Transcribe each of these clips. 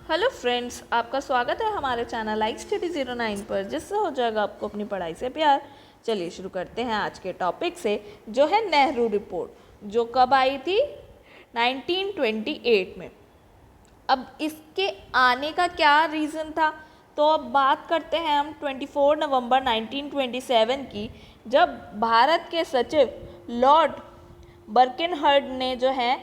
Hello friends, आपका स्वागत है हमारे चैनल लाइक स्टडी 09 पर, जिससे हो जाएगा आपको अपनी पढ़ाई से प्यार। चलिए शुरू करते हैं आज के टॉपिक से, जो है नेहरू रिपोर्ट, जो कब आई थी 1928 में। अब इसके आने का क्या रीज़न था, तो अब बात करते हैं हम 24 नवंबर 1927 की, जब भारत के सचिव लॉर्ड बर्किनहर्ड ने जो है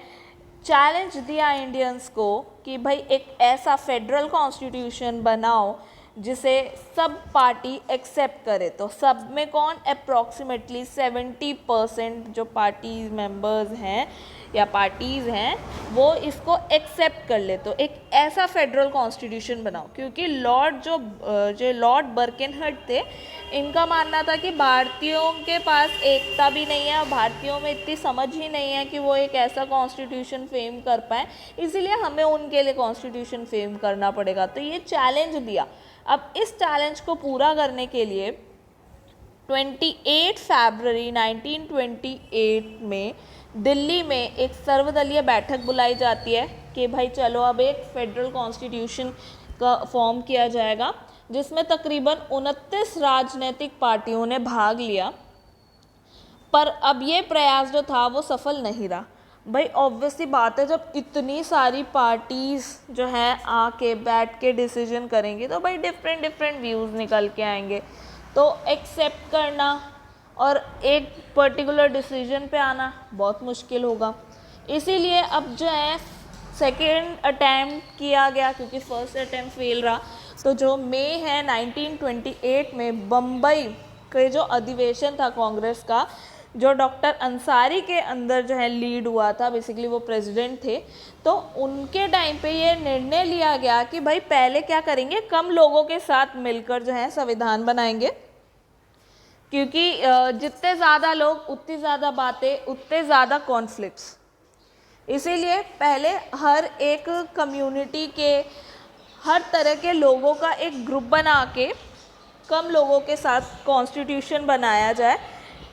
चैलेंज दिया इंडियंस को कि भाई एक ऐसा फेडरल कॉन्स्टिट्यूशन बनाओ जिसे सब पार्टी एक्सेप्ट करे। तो सब में कौन, अप्रॉक्सीमेटली 70% जो पार्टी मेंबर्स हैं या पार्टीज़ हैं वो इसको एक्सेप्ट कर ले। तो एक ऐसा फेडरल कॉन्स्टिट्यूशन बनाओ, क्योंकि जो लॉर्ड बर्किनहर्ड थे, इनका मानना था कि भारतीयों के पास एकता भी नहीं है और भारतीयों में इतनी समझ ही नहीं है कि वो एक ऐसा कॉन्स्टिट्यूशन फ्रेम कर पाए, इसीलिए हमें उनके लिए कॉन्स्टिट्यूशन फ्रेम करना पड़ेगा। तो ये चैलेंज दिया। अब इस चैलेंज को पूरा करने के लिए 28 फरवरी 1928 में दिल्ली में एक सर्वदलीय बैठक बुलाई जाती है कि भाई चलो अब एक फेडरल कॉन्स्टिट्यूशन का फॉर्म किया जाएगा, जिसमें तकरीबन 29 राजनीतिक पार्टियों ने भाग लिया। पर अब ये प्रयास जो था वो सफल नहीं रहा। भाई ऑब्वियसली बात है, जब इतनी सारी पार्टीज़ जो हैं आके बैठ के डिसीजन करेंगे तो भाई डिफरेंट व्यूज़ निकल के आएंगे। तो एक्सेप्ट करना और एक पर्टिकुलर डिसीजन पे आना बहुत मुश्किल होगा। इसीलिए अब जो है सेकेंड अटैम्प्ट किया गया, क्योंकि फर्स्ट अटैम्प्ट फेल रहा। तो जो मई है 1928 में बम्बई के जो अधिवेशन था कांग्रेस का, जो डॉक्टर अंसारी के अंदर जो है लीड हुआ था, बेसिकली वो प्रेसिडेंट थे, तो उनके टाइम पे ये निर्णय लिया गया कि भाई पहले क्या करेंगे, कम लोगों के साथ मिलकर जो है संविधान बनाएंगे, क्योंकि जितने ज़्यादा लोग उतनी ज़्यादा बातें उतने ज़्यादा कॉन्फ्लिक्ट्स। इसीलिए पहले हर एक कम्युनिटी के, हर तरह के लोगों का एक ग्रुप बना के कम लोगों के साथ कॉन्स्टिट्यूशन बनाया जाए,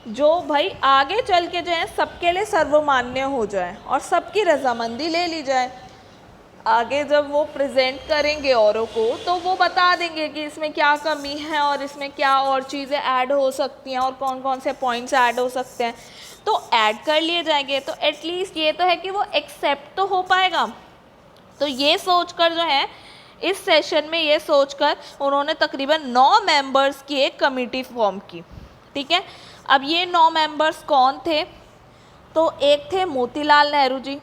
जो भाई आगे चल के जो है सबके लिए सर्वमान्य हो जाए और सबकी रजामंदी ले ली जाए। आगे जब वो प्रेजेंट करेंगे औरों को तो वो बता देंगे कि इसमें क्या कमी है और इसमें क्या और चीज़ें ऐड हो सकती हैं और कौन कौन से पॉइंट्स ऐड हो सकते हैं, तो ऐड कर लिए जाएंगे। तो एटलीस्ट ये तो है कि वो एक्सेप्ट तो हो पाएगा। तो ये सोचकर जो है इस सेशन में ये सोचकर उन्होंने तकरीबन 9 मेंबर्स की एक कमेटी फॉर्म की। ठीक है, अब ये 9 मेंबर्स कौन थे, तो एक थे मोतीलाल नेहरू जी,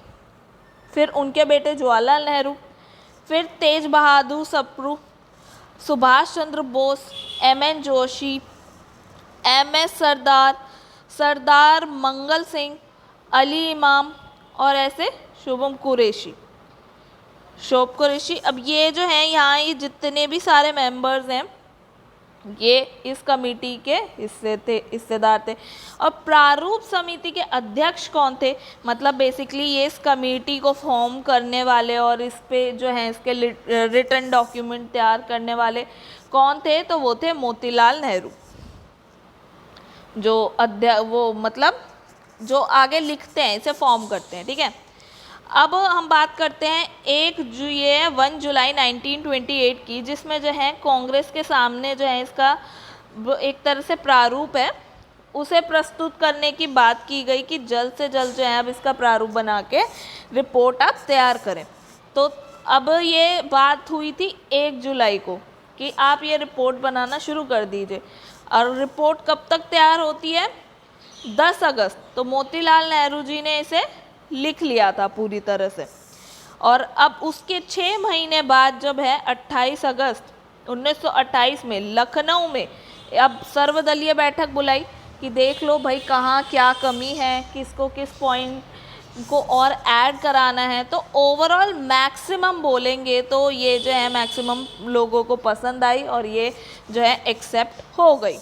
फिर उनके बेटे जवाहरलाल नेहरू, फिर तेज बहादुर सप्रू, सुभाष चंद्र बोस, एम.एन. जोशी, एम.एस. सरदार, सरदार मंगल सिंह, अली इमाम और ऐसे शुभम कुरैशी। अब ये जो हैं यहाँ ये जितने भी सारे मेंबर्स हैं ये इस कमेटी के हिस्सेदार थे। और प्रारूप समिति के अध्यक्ष कौन थे, मतलब बेसिकली ये इस कमेटी को फॉर्म करने वाले और इस पे जो है इसके रिटन डॉक्यूमेंट तैयार करने वाले कौन थे, तो वो थे मोतीलाल नेहरू, जो वो मतलब जो आगे लिखते हैं, इसे फॉर्म करते हैं। ठीक है, अब हम बात करते हैं 1 जुलाई 1928 की, जिसमें जो है कांग्रेस के सामने जो है इसका एक तरह से प्रारूप है, उसे प्रस्तुत करने की बात की गई कि जल्द से जल्द जो है अब इसका प्रारूप बना के रिपोर्ट आप तैयार करें। तो अब ये बात हुई थी 1 जुलाई को कि आप ये रिपोर्ट बनाना शुरू कर दीजिए, और रिपोर्ट कब तक तैयार होती है, 10 अगस्त। तो मोतीलाल नेहरू जी ने इसे लिख लिया था पूरी तरह से, और अब उसके 6 महीने बाद जब है 28 अगस्त 1928 में लखनऊ में अब सर्वदलीय बैठक बुलाई कि देख लो भाई कहाँ क्या कमी है, किसको किस पॉइंट को और ऐड कराना है। तो ओवरऑल मैक्सिमम बोलेंगे तो ये जो है मैक्सिमम लोगों को पसंद आई और ये जो है एक्सेप्ट हो गई।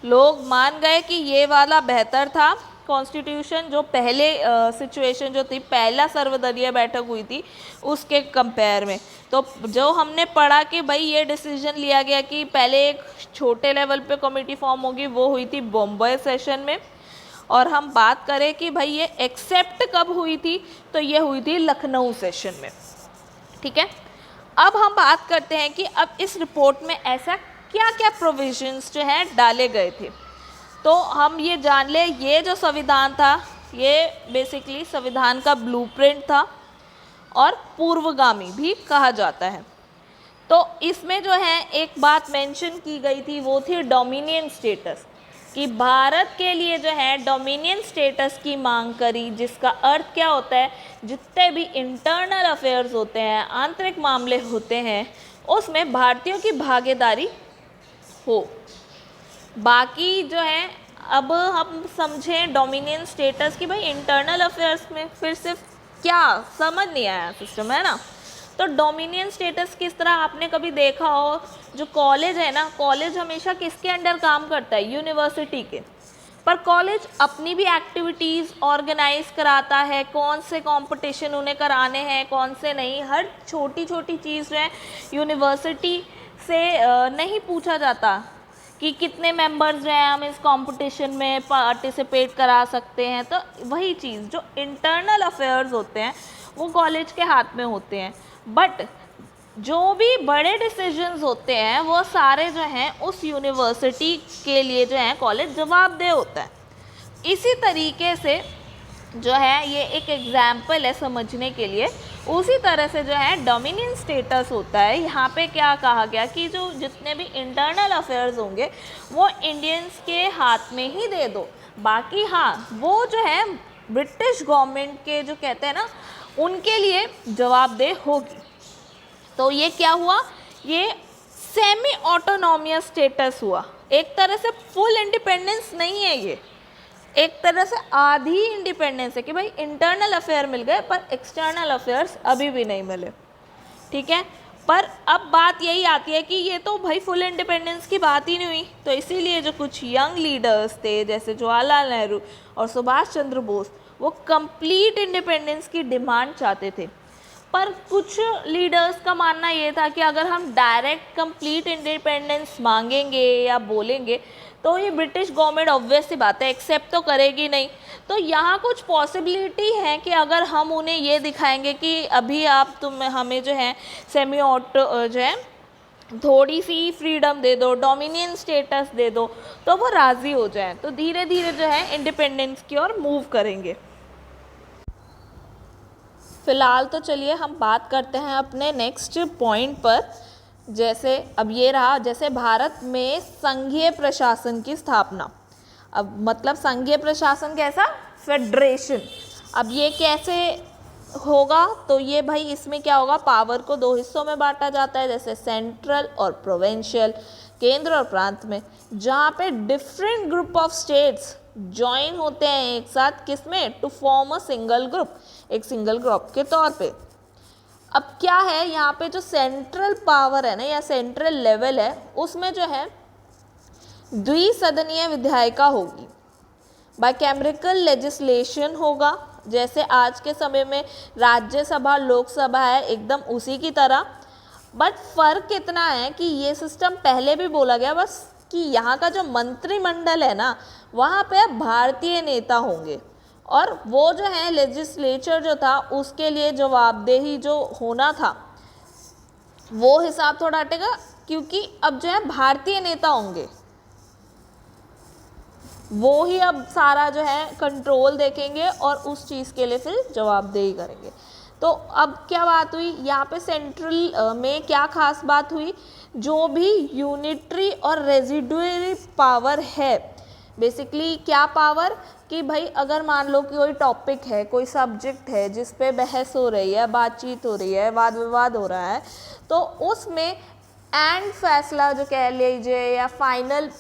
लोग मान गए कि ये वाला बेहतर था कॉन्स्टिट्यूशन, जो पहले सिचुएशन जो थी, पहला सर्वदलीय बैठक हुई थी उसके कंपेयर में। तो जो हमने पढ़ा कि भाई ये डिसीजन लिया गया कि पहले एक छोटे लेवल पे कमेटी फॉर्म होगी, वो हुई थी बॉम्बे सेशन में। और हम बात करें कि भाई ये एक्सेप्ट कब हुई थी, तो ये हुई थी लखनऊ सेशन में। ठीक है, अब हम बात करते हैं कि अब इस रिपोर्ट में ऐसा क्या क्या प्रोविजंस जो हैं डाले गए थे। तो हम ये जान ले, ये जो संविधान था ये बेसिकली संविधान का ब्लूप्रिंट था और पूर्वगामी भी कहा जाता है। तो इसमें जो है एक बात मेंशन की गई थी, वो थी डोमिनियन स्टेटस, कि भारत के लिए जो है डोमिनियन स्टेटस की मांग करी, जिसका अर्थ क्या होता है, जितने भी इंटरनल अफेयर्स होते हैं, आंतरिक मामले होते हैं, उसमें भारतीयों की भागीदारी हो। बाकी जो है, अब हम समझें डोमिनियन स्टेटस की भाई इंटरनल अफेयर्स में फिर सिर्फ क्या समझ नहीं आया सिस्टम, है ना। तो डोमिनियन स्टेटस किस तरह, आपने कभी देखा हो, जो कॉलेज है ना, कॉलेज हमेशा किसके अंडर काम करता है, यूनिवर्सिटी के। पर कॉलेज अपनी भी एक्टिविटीज़ ऑर्गेनाइज कराता है, कौन से कंपटीशन उन्हें कराने हैं, कौन से नहीं, हर छोटी छोटी चीज़ जो है यूनिवर्सिटी से नहीं पूछा जाता कि कितने मेंबर्स जो हैं हम इस कंपटीशन में पार्टिसिपेट करा सकते हैं। तो वही चीज़, जो इंटरनल अफेयर्स होते हैं वो कॉलेज के हाथ में होते हैं, बट जो भी बड़े डिसीजंस होते हैं वो सारे जो हैं उस यूनिवर्सिटी के लिए जो है कॉलेज जवाबदेह होता है। इसी तरीके से जो है ये एक एग्जाम्पल है समझने के लिए, उसी तरह से जो है डोमिनियन स्टेटस होता है। यहाँ पे क्या कहा गया कि जो जितने भी इंटरनल अफेयर्स होंगे वो इंडियंस के हाथ में ही दे दो, बाकी हाँ वो जो है ब्रिटिश गवर्नमेंट के जो कहते हैं ना उनके लिए जवाबदेह होगी। तो ये क्या हुआ, ये सेमी ऑटोनॉमियस स्टेटस हुआ। एक तरह से फुल इंडिपेंडेंस नहीं है, ये एक तरह से आधी इंडिपेंडेंस है कि भाई इंटरनल अफेयर मिल गए पर एक्सटर्नल अफेयर्स अभी भी नहीं मिले, ठीक है। पर अब बात यही आती है कि ये तो भाई फुल इंडिपेंडेंस की बात ही नहीं हुई, तो इसीलिए जो कुछ यंग लीडर्स थे जैसे जवाहरलाल नेहरू और सुभाष चंद्र बोस, वो कंप्लीट इंडिपेंडेंस की डिमांड चाहते थे। पर कुछ लीडर्स का मानना ये था कि अगर हम डायरेक्ट कंप्लीट इंडिपेंडेंस मांगेंगे या बोलेंगे तो ये ब्रिटिश गवर्नमेंट ऑब्वियस सी बात है एक्सेप्ट तो करेगी नहीं। तो यहाँ कुछ पॉसिबिलिटी है कि अगर हम उन्हें ये दिखाएंगे कि अभी आप हमें जो है सेमी ऑटो जो है थोड़ी सी फ्रीडम दे दो, डोमिनियन स्टेटस दे दो, तो वो राज़ी हो जाएं, तो धीरे धीरे जो है इंडिपेंडेंस की ओर मूव करेंगे। फ़िलहाल तो चलिए हम बात करते हैं अपने नेक्स्ट पॉइंट पर। जैसे अब ये रहा, जैसे भारत में संघीय प्रशासन की स्थापना। अब मतलब संघीय प्रशासन कैसा, फेडरेशन। अब ये कैसे होगा, तो ये भाई इसमें क्या होगा, पावर को दो हिस्सों में बांटा जाता है, जैसे सेंट्रल और प्रोविंशियल, केंद्र और प्रांत में, जहाँ पे different group of states join होते हैं एक साथ, किसमें, to form a single group, एक सिंगल ग्रुप के तौर पे। अब क्या है यहाँ पे जो सेंट्रल पावर है ना या सेंट्रल लेवल है, उसमें जो है द्विसदनीय विधायिका होगी, बाइकैमरिकल लेजिस्लेशन होगा, जैसे आज के समय में राज्यसभा लोकसभा है एकदम उसी की तरह। बट फ़र्क इतना है कि ये सिस्टम पहले भी बोला गया, बस कि यहाँ का जो मंत्रिमंडल है ना वहाँ पे भारतीय नेता होंगे, और वो जो है लेजिस्लेचर जो था उसके लिए जवाबदेही जो होना था वो हिसाब थोड़ा हटेगा, क्योंकि अब जो है भारतीय नेता होंगे, वो ही अब सारा जो है कंट्रोल देखेंगे और उस चीज़ के लिए फिर जवाबदेही करेंगे। तो अब क्या बात हुई यहाँ पे सेंट्रल में, क्या खास बात हुई, जो भी यूनिटरी और रेजिडुअरी पावर है, बेसिकली क्या पावर, कि भाई अगर मान लो कि कोई टॉपिक है, कोई सब्जेक्ट है जिस पे बहस हो रही है, बातचीत हो रही है, वाद विवाद हो रहा है, तो उसमें एंड फैसला जो कह लीजिए या फाइनल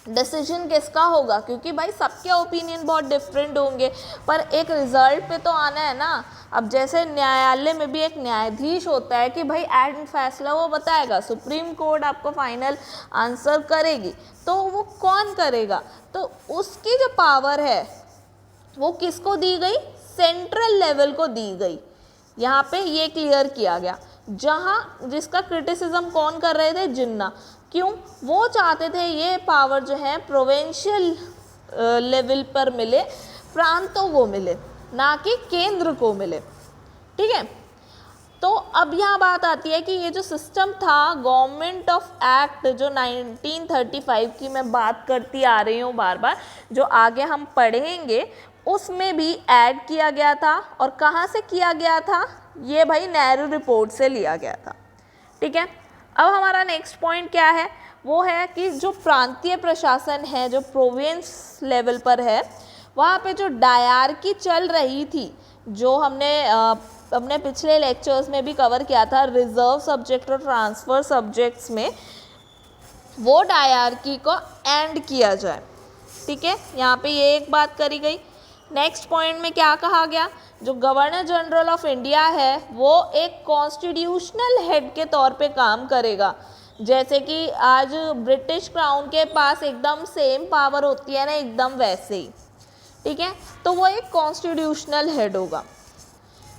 डिसीजन किसका होगा, क्योंकि भाई सबके ओपिनियन बहुत डिफरेंट होंगे पर एक रिजल्ट पे तो आना है ना। अब जैसे न्यायालय में भी एक न्यायाधीश होता है कि भाई एंड फैसला वो बताएगा, सुप्रीम कोर्ट आपको फाइनल आंसर करेगी, तो वो कौन करेगा, तो उसकी जो पावर है वो किसको दी गई, सेंट्रल लेवल को दी गई। यहाँ पे ये क्लियर किया गया, जहाँ जिसका क्रिटिसिज्म कौन कर रहे थे, जिन्ना, क्यों, वो चाहते थे ये पावर जो है प्रोविंशियल लेवल पर मिले, प्रांतों को मिले, ना कि केंद्र को मिले, ठीक है। तो अब यहाँ बात आती है कि ये जो सिस्टम था गवर्नमेंट ऑफ एक्ट जो 1935 की मैं बात करती आ रही हूँ बार बार, जो आगे हम पढ़ेंगे, उसमें भी ऐड किया गया था। और कहाँ से किया गया था? ये भाई नेहरू रिपोर्ट से लिया गया था। ठीक है, अब हमारा नेक्स्ट पॉइंट क्या है? वो है कि जो प्रांतीय प्रशासन है, जो प्रोविंस लेवल पर है, वहाँ पे जो डायरकी चल रही थी, जो हमने अपने पिछले लेक्चर्स में भी कवर किया था, रिजर्व सब्जेक्ट और ट्रांसफ़र सब्जेक्ट्स में, वो डायरकी को एंड किया जाए। ठीक है, यहाँ पे ये एक बात करी गई। नेक्स्ट पॉइंट में क्या कहा गया? जो गवर्नर जनरल ऑफ इंडिया है वो एक कॉन्स्टिट्यूशनल हेड के तौर पे काम करेगा। जैसे कि आज ब्रिटिश क्राउन के पास एकदम सेम पावर होती है ना, एकदम वैसे ही। ठीक है, तो वो एक कॉन्स्टिट्यूशनल हेड होगा।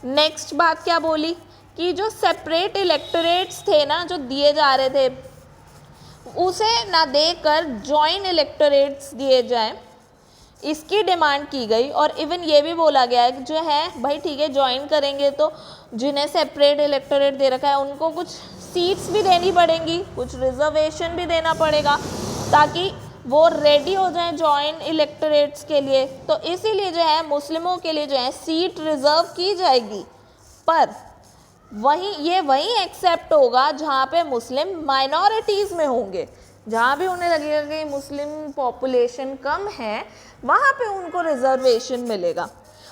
नेक्स्ट बात क्या बोली कि जो सेपरेट इलेक्टोरेट्स थे ना, जो दिए जा रहे थे, उसे ना देकर जॉइंट इलेक्टोरेट्स दिए जाएं, इसकी डिमांड की गई। और इवन ये भी बोला गया है कि जो है भाई ठीक है, ज्वाइन करेंगे तो जिन्हें सेपरेट इलेक्टोरेट दे रखा है उनको कुछ सीट्स भी देनी पड़ेंगी, कुछ रिजर्वेशन भी देना पड़ेगा, ताकि वो रेडी हो जाएं जॉइंट इलेक्टोरेट्स के लिए। तो इसीलिए जो है मुस्लिमों के लिए जो है सीट रिजर्व की जाएगी, पर वहीं एक्सेप्ट होगा जहाँ पे मुस्लिम माइनॉरिटीज़ में होंगे। जहाँ भी उन्हें लगेगा कि मुस्लिम पॉपुलेशन कम है, वहाँ पे उनको रिजर्वेशन मिलेगा।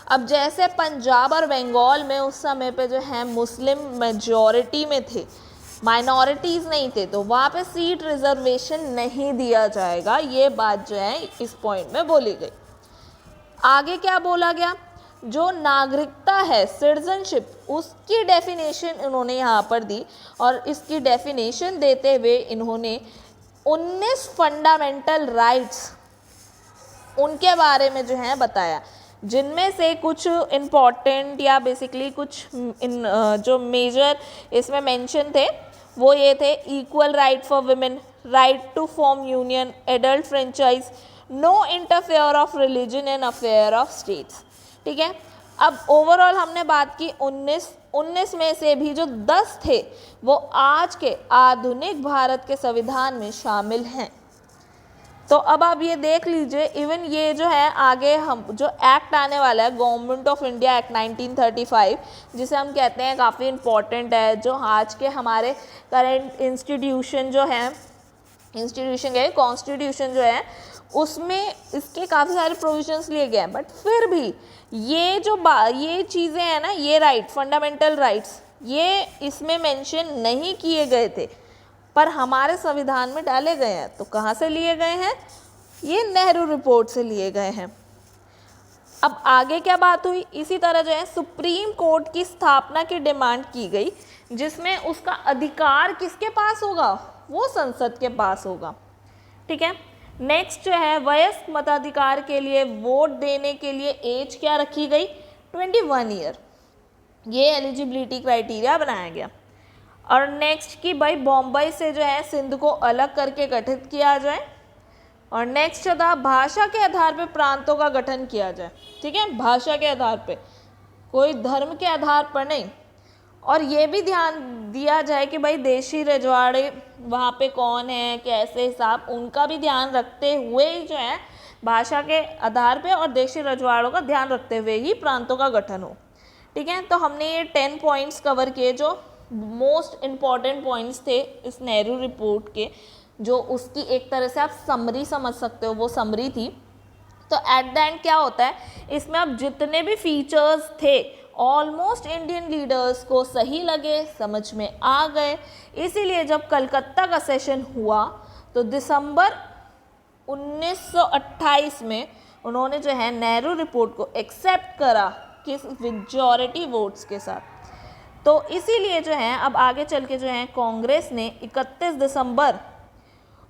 अब जैसे पंजाब और बंगाल में उस समय पे जो है मुस्लिम मेजॉरिटी में थे, माइनॉरिटीज़ नहीं थे, तो वहाँ पे सीट रिजर्वेशन नहीं दिया जाएगा। ये बात जो है इस पॉइंट में बोली गई। आगे क्या बोला गया? जो नागरिकता है, सिटीजनशिप, उसकी डेफिनेशन इन्होंने यहाँ पर दी। और इसकी डेफिनेशन देते हुए इन्होंने 19 फंडामेंटल राइट्स उनके बारे में जो है बताया, जिनमें से कुछ इम्पॉर्टेंट या बेसिकली कुछ जो मेजर इसमें मेंशन थे वो ये थे: equal right for women, right to form union, adult franchise, no interfere of religion in affair of states. ठीक है, अब ओवरऑल हमने बात की 19 में से भी जो 10 थे वो आज के आधुनिक भारत के संविधान में शामिल हैं। तो अब आप ये देख लीजिए, इवन ये जो है आगे हम जो एक्ट आने वाला है, गवर्नमेंट ऑफ इंडिया एक्ट 1935, जिसे हम कहते हैं काफ़ी इम्पॉर्टेंट है, जो आज के हमारे करंट इंस्टीट्यूशन जो है, कॉन्स्टिट्यूशन जो है, उसमें इसके काफ़ी सारे प्रोविजंस लिए गए हैं। बट फिर भी ये चीज़ें हैं ना, ये राइट, फंडामेंटल राइट्स, ये इसमें मेंशन नहीं किए गए थे, पर हमारे संविधान में डाले गए हैं। तो कहाँ से लिए गए हैं? ये नेहरू रिपोर्ट से लिए गए हैं। अब आगे क्या बात हुई? इसी तरह जो है सुप्रीम कोर्ट की स्थापना की डिमांड की गई, जिसमें उसका अधिकार किसके पास होगा? वो संसद के पास होगा। ठीक है, नेक्स्ट जो है वयस्क मताधिकार के लिए वोट देने के लिए एज क्या रखी गई? 21 ईयर। ये एलिजिबिलिटी क्राइटेरिया बनाया गया। और नेक्स्ट कि भाई बॉम्बे से जो है सिंध को अलग करके गठित किया जाए। और नेक्स्ट था भाषा के आधार पर प्रांतों का गठन किया जाए। ठीक है, भाषा के आधार पे, कोई धर्म के आधार पर नहीं। और ये भी ध्यान दिया जाए कि भाई देशी रजवाड़े वहाँ पे कौन है, कैसे हिसाब, उनका भी ध्यान रखते हुए ही जो है भाषा के आधार पे और देशी रजवाड़ों का ध्यान रखते हुए ही प्रांतों का गठन हो। ठीक है, तो हमने ये 10 पॉइंट्स कवर किए, जो मोस्ट इम्पॉर्टेंट पॉइंट्स थे इस नेहरू रिपोर्ट के, जो उसकी एक तरह से आप समरी समझ सकते हो, वो समरी थी। तो एट द एंड क्या होता है, इसमें अब जितने भी फीचर्स थे ऑलमोस्ट इंडियन लीडर्स को सही लगे, समझ में आ गए। इसीलिए जब कलकत्ता का सेशन हुआ तो दिसंबर 1928 में उन्होंने जो है नेहरू रिपोर्ट को एक्सेप्ट करा, किस मेजॉरिटी वोट्स के साथ। तो इसीलिए जो है अब आगे चल के जो है कांग्रेस ने 31 दिसंबर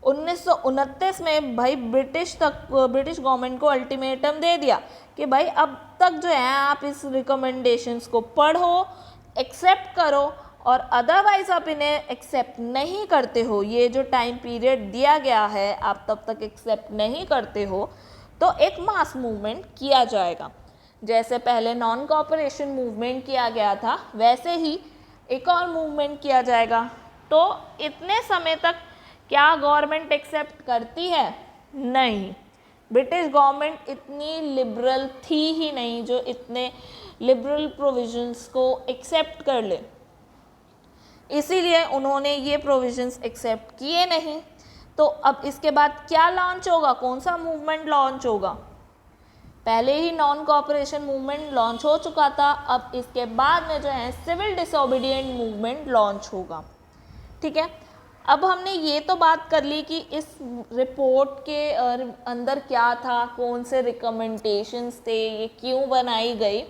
1929 में भाई ब्रिटिश गवर्नमेंट को अल्टीमेटम दे दिया कि भाई अब तक जो है आप इस रिकमेंडेशंस को पढ़ो, एक्सेप्ट करो, और अदरवाइज आप इन्हें एक्सेप्ट नहीं करते हो, ये जो टाइम पीरियड दिया गया है आप तब तक एक्सेप्ट नहीं करते हो, तो एक मास मूवमेंट किया जाएगा। जैसे पहले नॉन कॉपरेशन मूवमेंट किया गया था, वैसे ही एक और मूवमेंट किया जाएगा। तो इतने समय तक क्या गवर्नमेंट एक्सेप्ट करती है? नहीं, ब्रिटिश गवर्नमेंट इतनी लिबरल थी ही नहीं जो इतने लिबरल प्रोविजंस को एक्सेप्ट कर ले, इसीलिए उन्होंने ये प्रोविजंस एक्सेप्ट किए नहीं। तो अब इसके बाद क्या लॉन्च होगा, कौन सा मूवमेंट लॉन्च होगा? पहले ही नॉन कोऑपरेशन मूवमेंट लॉन्च हो चुका था, अब इसके बाद में जो है सिविल डिसोबीडिएंट मूवमेंट लॉन्च होगा। ठीक है, अब हमने ये तो बात कर ली कि इस रिपोर्ट के अंदर क्या था, कौन से रिकमेंडेशंस थे, ये क्यों बनाई गई,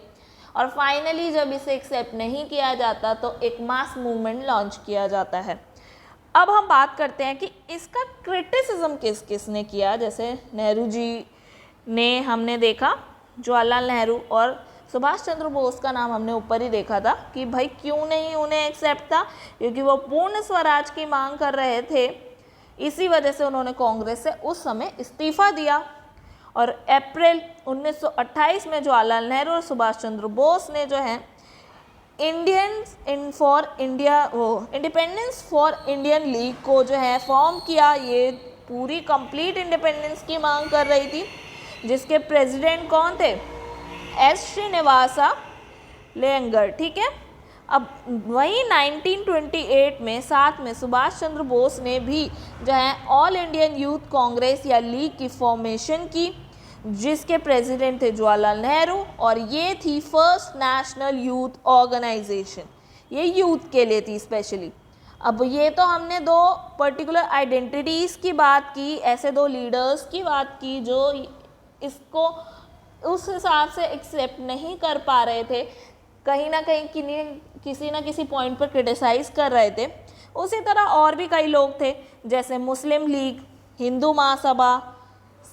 और फाइनली जब इसे एक्सेप्ट नहीं किया जाता तो एक मास मूवमेंट लॉन्च किया जाता है। अब हम बात करते हैं कि इसका क्रिटिसिज्म किस किस ने किया। जैसे नेहरू जी ने हमने देखा, जवाहरलाल नेहरू और सुभाष चंद्र बोस का नाम हमने ऊपर ही देखा था कि भाई क्यों नहीं उन्हें एक्सेप्ट था, क्योंकि वो पूर्ण स्वराज की मांग कर रहे थे। इसी वजह से उन्होंने कांग्रेस से उस समय इस्तीफा दिया और अप्रैल 1928 में जवाहरलाल नेहरू और सुभाष चंद्र बोस ने जो है इंडिपेंडेंस फॉर इंडियन लीग को जो है फॉर्म किया। ये पूरी कंप्लीट इंडिपेंडेंस की मांग कर रही थी, जिसके प्रेसिडेंट कौन थे? एस श्रीनिवासा लेयंगर। ठीक है, अब वही 1928 में साथ में सुभाष चंद्र बोस ने भी जो है ऑल इंडियन यूथ कांग्रेस या लीग की फॉर्मेशन की, जिसके प्रेसिडेंट थे जवाहरलाल नेहरू, और ये थी फर्स्ट नेशनल यूथ ऑर्गेनाइजेशन, ये यूथ के लिए थी स्पेशली। अब ये तो हमने दो पर्टिकुलर आइडेंटिटीज़ की बात की, ऐसे दो लीडर्स की बात की जो इसको उस हिसाब से एक्सेप्ट नहीं कर पा रहे थे, कहीं ना कहीं किसी ना किसी पॉइंट पर क्रिटिसाइज़ कर रहे थे। उसी तरह और भी कई लोग थे, जैसे मुस्लिम लीग, हिंदू महासभा,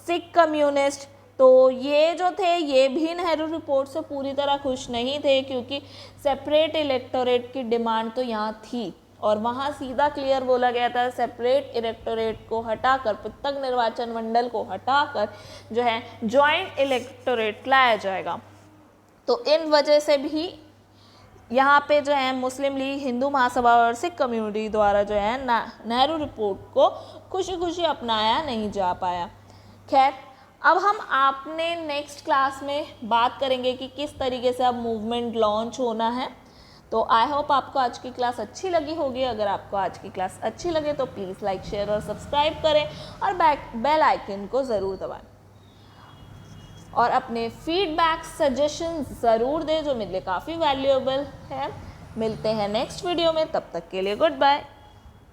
सिख कम्युनिस्ट। तो ये जो थे ये भी नेहरू रिपोर्ट से पूरी तरह खुश नहीं थे, क्योंकि सेपरेट इलेक्टोरेट की डिमांड तो यहाँ थी और वहाँ सीधा क्लियर बोला गया था सेपरेट इलेक्टोरेट को हटाकर, पृथक निर्वाचन मंडल को हटाकर जो है जॉइंट इलेक्टोरेट लाया जाएगा। तो इन वजह से भी यहाँ पे जो है मुस्लिम लीग, हिंदू महासभा और सिख कम्युनिटी द्वारा जो है नेहरू रिपोर्ट को खुशी खुशी अपनाया नहीं जा पाया। खैर, अब हम आपने नेक्स्ट क्लास में बात करेंगे कि किस तरीके से अब मूवमेंट लॉन्च होना है। तो आई होप आपको आज की क्लास अच्छी लगी होगी। अगर आपको आज की क्लास अच्छी लगे तो प्लीज़ लाइक, शेयर और सब्सक्राइब करें और बेल आइकन को ज़रूर दबाएं और अपने फीडबैक सजेशन ज़रूर दें, जो मेरे लिए काफ़ी वैल्यूएबल है। मिलते हैं नेक्स्ट वीडियो में, तब तक के लिए गुड बाय।